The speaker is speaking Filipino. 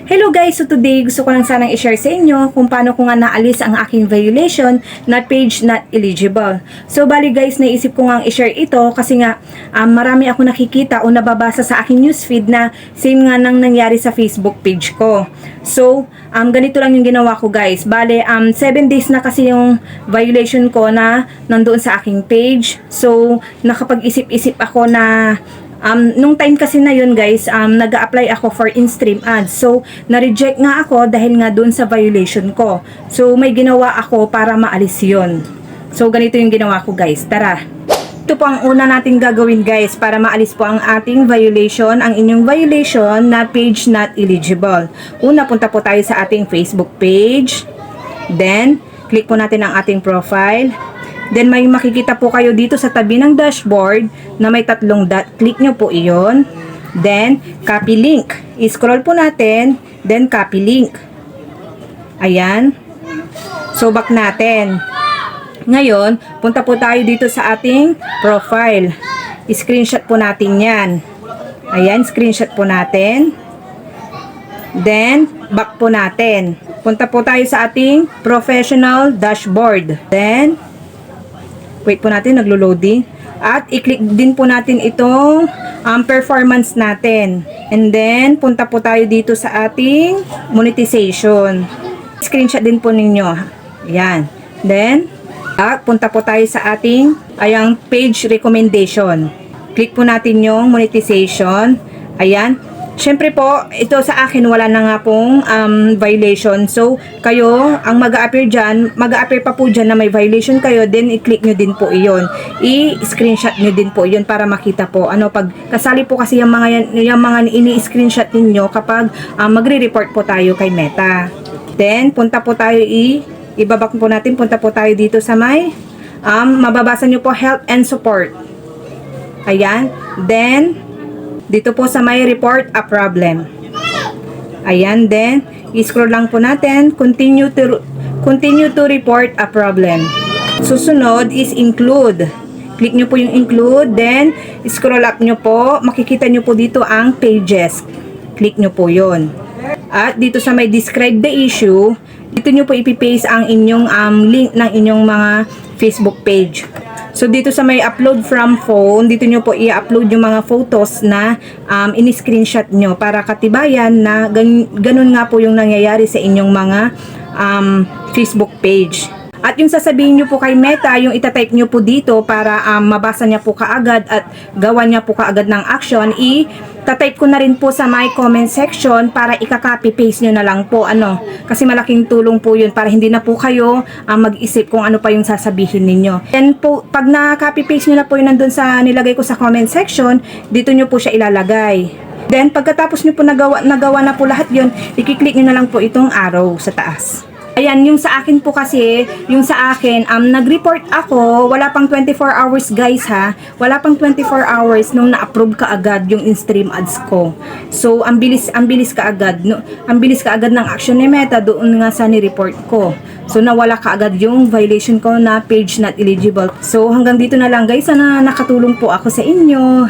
Hello guys! So today, gusto ko lang sanang i-share sa inyo kung paano ko nga naalis ang aking violation na page not eligible. So bali guys, naisip ko nga i-share ito kasi nga marami ako nakikita o nababasa sa aking newsfeed na same nga nang nangyari sa Facebook page ko. So, ganito lang yung ginawa ko guys. Bale, 7 days na kasi yung violation ko na nandoon sa aking page. So, nakapag-isip-isip ako na nung time kasi na yun guys, nag-a-apply ako for in-stream ads. So, na-reject nga ako dahil nga dun sa violation ko. So, may ginawa ako para maalis yun. So, ganito yung ginawa ko guys. Tara! Ito po ang una natin gagawin guys para maalis po ang ating violation, ang inyong violation na page not eligible. Una, punta po tayo sa ating Facebook page. Then, click po natin ang ating profile. Then may makikita po kayo dito sa tabi ng dashboard na may tatlong dot. Click nyo po iyon. Then, copy link. I-scroll po natin. Then, copy link. Ayan. So, back natin. Ngayon, punta po tayo dito sa ating profile. I-screenshot po natin yan. Ayan, screenshot po natin. Then, back po natin. Punta po tayo sa ating professional dashboard. Then, wait po natin, naglo-loading. At i-click din po natin itong performance natin. And then, punta po tayo dito sa ating monetization. Screenshot din po ninyo. Ayan. Then, punta po tayo sa ating page recommendation. Click po natin yung monetization. Ayan. Siyempre po, ito sa akin wala na nga pong violation. So, kayo, ang mag-a-appear dyan, mag-a-appear pa po dyan na may violation kayo, then i-click nyo din po iyon. I-screenshot nyo din po iyon para makita po. Pag kasali po kasi yung mga ini-screenshot ninyo kapag magre-report po tayo kay Meta. Then, punta po tayo ibabak po natin, punta po tayo dito sa may, mababasa nyo po help and support. Ayan. Then, dito po sa may report a problem. Ayan, then i-scroll lang po natin, continue to report a problem. Susunod is include. Click nyo po yung include, then scroll up nyo po, makikita nyo po dito ang pages. Click nyo po yon. At dito sa may describe the issue, dito nyo po ipipaste ang inyong link ng inyong mga Facebook page. So, dito sa may upload from phone, dito nyo po i-upload yung mga photos na in-screenshot nyo para katibayan na ganun nga po yung nangyayari sa inyong mga Facebook page. At yung sasabihin nyo po kay Meta, yung itatype nyo po dito para mabasa niya po kaagad at gawa niya po kaagad ng action, i-tatype ko na rin po sa my comment section para ika-copy paste nyo na lang po. Kasi malaking tulong po yun para hindi na po kayo mag-isip kung ano pa yung sasabihin ninyo. And po, pag na-copy paste nyo na po yun nandun sa nilagay ko sa comment section, dito nyo po siya ilalagay. Then pagkatapos nyo po nagawa na po lahat yun, i-click nyo na lang po itong arrow sa taas. Ayan, yung sa akin po kasi, nag-report ako, wala pang 24 hours guys ha, wala pang 24 hours nung na-approve ka agad yung in-stream ads ko. So, ang bilis ka agad, no? Ang bilis ka agad ng action ni Meta doon nga sa ni-report ko. So, nawala ka agad yung violation ko na page not eligible. So, hanggang dito na lang guys, sana nakatulong po ako sa inyo.